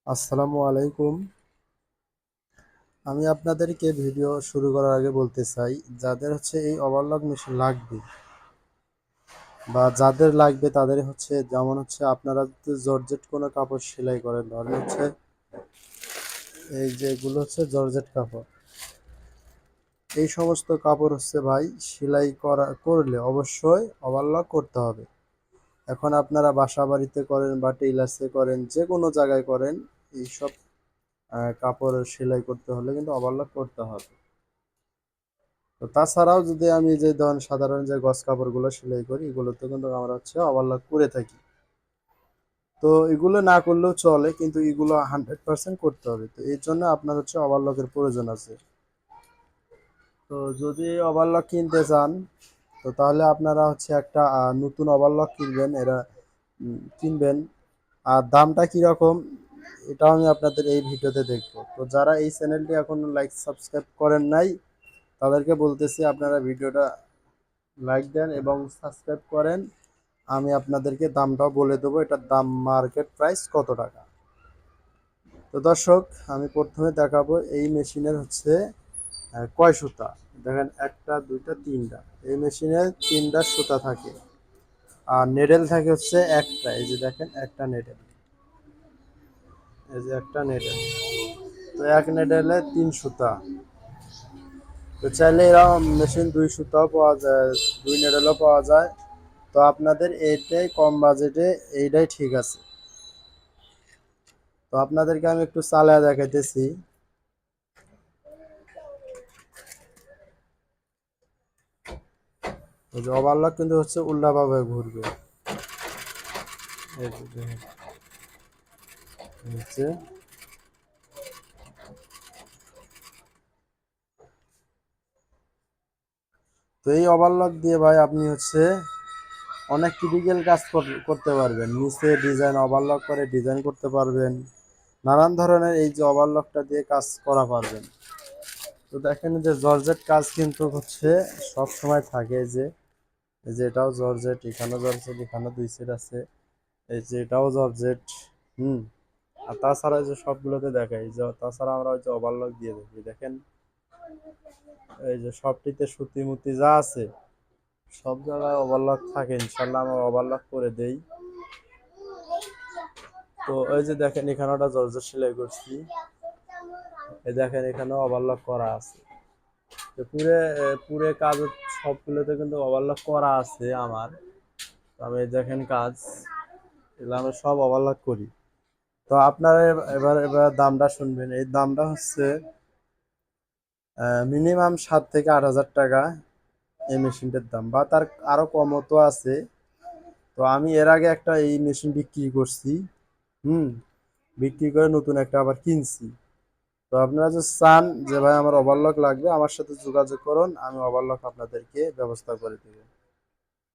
আসসালামু আলাইকুম। আমি আপনাদেরকে ভিডিও শুরু করার আগে বলতে চাই, যাদের এই ওভারলক মেশিন লাগবে বা যাদের লাগবে তাদের যেমন আপনারা যদি জর্জেট কোনো কাপড় সেলাই করেন, ধরেন এই যে এগুলো জর্জেট কাপড়। এই সমস্ত কাপড় ভাই সেলাই করলে অবশ্যই ওভারলক করতে হবে। এখন আপনারা বাসা বাড়িতে করেন বা টেইলার্সে করেন, যে কোনো জায়গায় করেন, এইসব কাপড় সেলাই করতে হলে কিন্তু ওভারলক করতে হবে। তো তাছাড়াও যদি আমি যে ধরেন সাধারণ যে গস কাপড়গুলো সেলাই করি, এগুলোতে কিন্তু আমরা ওভারলক করে থাকি। তো এগুলো না করলেও চলে, কিন্তু এগুলো 100% করতে হবে। তো এর জন্য আপনার ওভারলকের প্রয়োজন আছে। তো যদি ওভারলক কিনতে চান, তো তাহলে আপনারা একটা নতুন ওভারলক কিনবেন। কিনবেন। আর দামটা কীরকম, এটাও আমি আপনাদের এই ভিডিওতে দেখবো। তো যারা এই চ্যানেলটি এখনো লাইক সাবস্ক্রাইব করেন নাই, তাদেরকে বলতেছি আপনারা ভিডিওটা লাইক দেন এবং সাবস্ক্রাইব করেন। আমি আপনাদেরকে দামটাও বলে দেবো, এটার দাম মার্কেট প্রাইস কত টাকা। তো দর্শক, আমি প্রথমে দেখাবো এই মেশিনের কয় সুতা। দেখেন, একটা দুইটা তিনটা, এই মেশিনে তিনটা সুতা থাকে। আর নেডেল থাকে একটা, এই যে দেখেন একটা নেডেল, এই যে একটা নেডেল। তো এক নেডেলে 3 সুতা। তো চাইলে এরকম মেশিন 2 সুতাও পাওয়া যায়, 2 নেডেলও পাওয়া যায়। তো আপনাদের এইটাই কম বাজেটে, এইটাই ঠিক আছে। তো আপনাদেরকে আমি একটু চালায় দেখাইতেছি। ওই যে ওভারলক কিন্তু উল্টাভাবে ঘুরবে। এই যে দেখেন, হচ্ছে তো এই ওভারলক দিয়ে ভাই আপনি অনেক ক্রিটিক্যাল কাজ করতে পারবেন। নিচে ডিজাইন ওভারলক করে ডিজাইন করতে পারবেন, নানান ধরনের এই যে ওভারলকটা দিয়ে কাজ করা পারবেন। তো দেখেন যে জর্জেট কাজ কিন্তু সব সময় থাকে। এই যে এটাও জর্জেট, এখানেও জর্জেট, এখানে 2 সেট আছে। এই যে এটাও জর্জেট। হুম। আর তাছাড়া যে সবগুলোতে দেখাই যে, তাছাড়া আমরা ওই যে ওভারলক দিয়ে দেখি, দেখেন এই যে সবটিতে সুতি মুতি যা আছে, সব জায়গায় ওভারলক থাকে। ইনশাল্লাহ আমরা ওভারলক করে দেই। তো এই যে দেখেন, এখানে একটা জর্জেট সেলাই করছি, এই দেখেন এখানেও ওভারলক করা আছে। তো পুরে কাজ সবগুলোতে কিন্তু ওভারলক করা আছে আমার। আমি দেখেন কাজ, এগুলো আমি সব ওভারলক করি। তো আপনারা এবার এবার দামটা শুনবেন। এই দামটা মিনিমাম 7 থেকে 8 হাজার টাকা এই মেশিনটার দাম, বা তার আরো কমও তো আছে। তো আমি এর আগে একটা এই মেশিন বিক্রি করছি। হুম। বিক্রি করে নতুন একটা আবার কিনছি। তো আপনারা যদি চান যে ভাই আমার ওভারলক লাগবে, আমার সাথে যোগাযোগ করুন, আমি ওভারলক আপনাদেরকে ব্যবস্থা করে দেব।